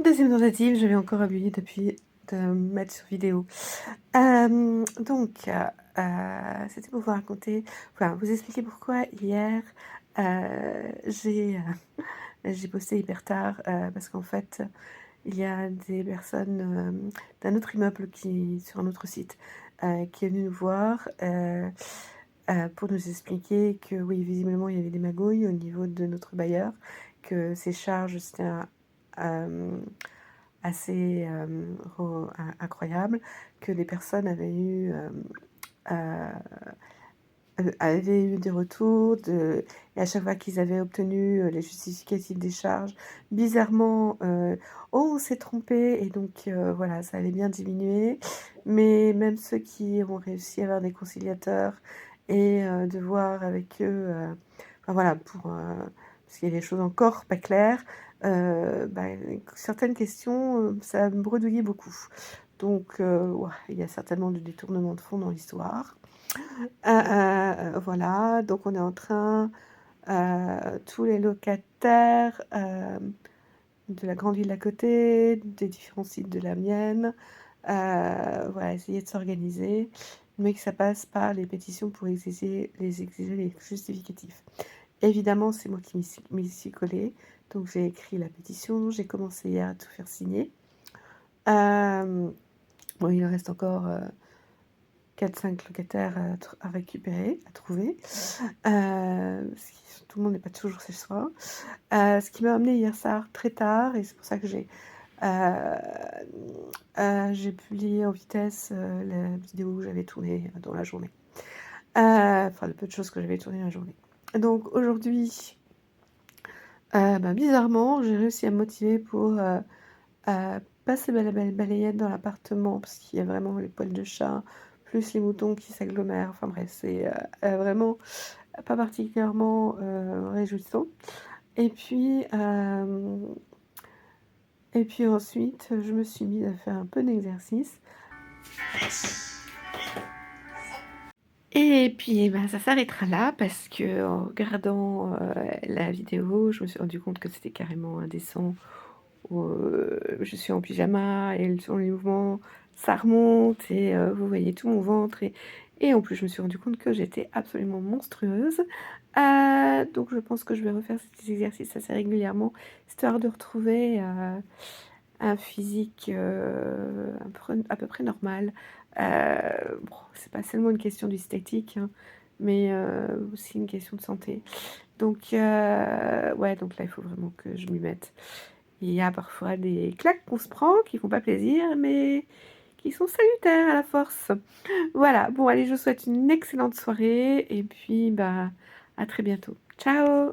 Deuxième tentative, j'avais encore oublié d'appuyer de mettre sur vidéo. Donc, c'était pour vous raconter, enfin, vous expliquer pourquoi hier, j'ai posté hyper tard, parce qu'en fait, il y a des personnes, d'un autre immeuble qui sur un autre site, qui est venu nous voir, pour nous expliquer que oui, visiblement, il y avait des magouilles au niveau de notre bailleur, que ses charges, c'était assez, incroyable, que les personnes avaient eu des retours et à chaque fois qu'ils avaient obtenu, les justificatifs des charges, bizarrement, «Oh, on s'est trompé» et donc voilà, ça avait bien diminué. Mais même ceux qui ont réussi à avoir des conciliateurs et de voir avec eux, enfin voilà, parce qu'il y a des choses encore pas claires, bah, certaines questions, ça me bredouillait beaucoup. Donc ouah, il y a certainement du détournement de fonds dans l'histoire. Voilà, donc on est en train, tous les locataires, de la grande ville d'à côté, des différents sites de la mienne, voilà, essayer de s'organiser, mais que ça passe par les pétitions pour exiger les justificatifs. Évidemment, c'est moi qui m'y suis collée, donc j'ai écrit la pétition, j'ai commencé hier à tout faire signer. Bon, il en reste encore, 4-5 locataires à récupérer, à trouver. Parce que tout le monde n'est pas toujours chez soi. Ce qui m'a amenée hier soir très tard et c'est pour ça que j'ai publié en vitesse, la vidéo que j'avais tournée dans la journée. Enfin, le peu de choses que j'avais tournées dans la journée. Donc aujourd'hui, bah, bizarrement, j'ai réussi à me motiver pour, passer la balayette dans l'appartement parce qu'il y a vraiment les poils de chat, plus les moutons qui s'agglomèrent. Enfin bref, c'est, vraiment pas particulièrement, réjouissant. Et puis, ensuite, je me suis mise à faire un peu d'exercice. Et puis, eh ben, ça s'arrêtera là parce qu'en regardant, la vidéo, je me suis rendu compte que c'était carrément indécent. Je suis en pyjama et sur les mouvements, ça remonte et vous voyez tout mon ventre et en plus, je me suis rendu compte que j'étais absolument monstrueuse. Donc je pense que je vais refaire cet exercice assez régulièrement, histoire de retrouver, un physique, à peu près normal. Bon, c'est pas seulement une question d'esthétique, hein, mais aussi une question de santé. Donc ouais, donc là, il faut vraiment que je m'y mette. Il y a parfois des claques qu'on se prend, qui font pas plaisir, mais qui sont salutaires à la force. Voilà, bon allez, je vous souhaite une excellente soirée et puis, bah, à très bientôt. Ciao!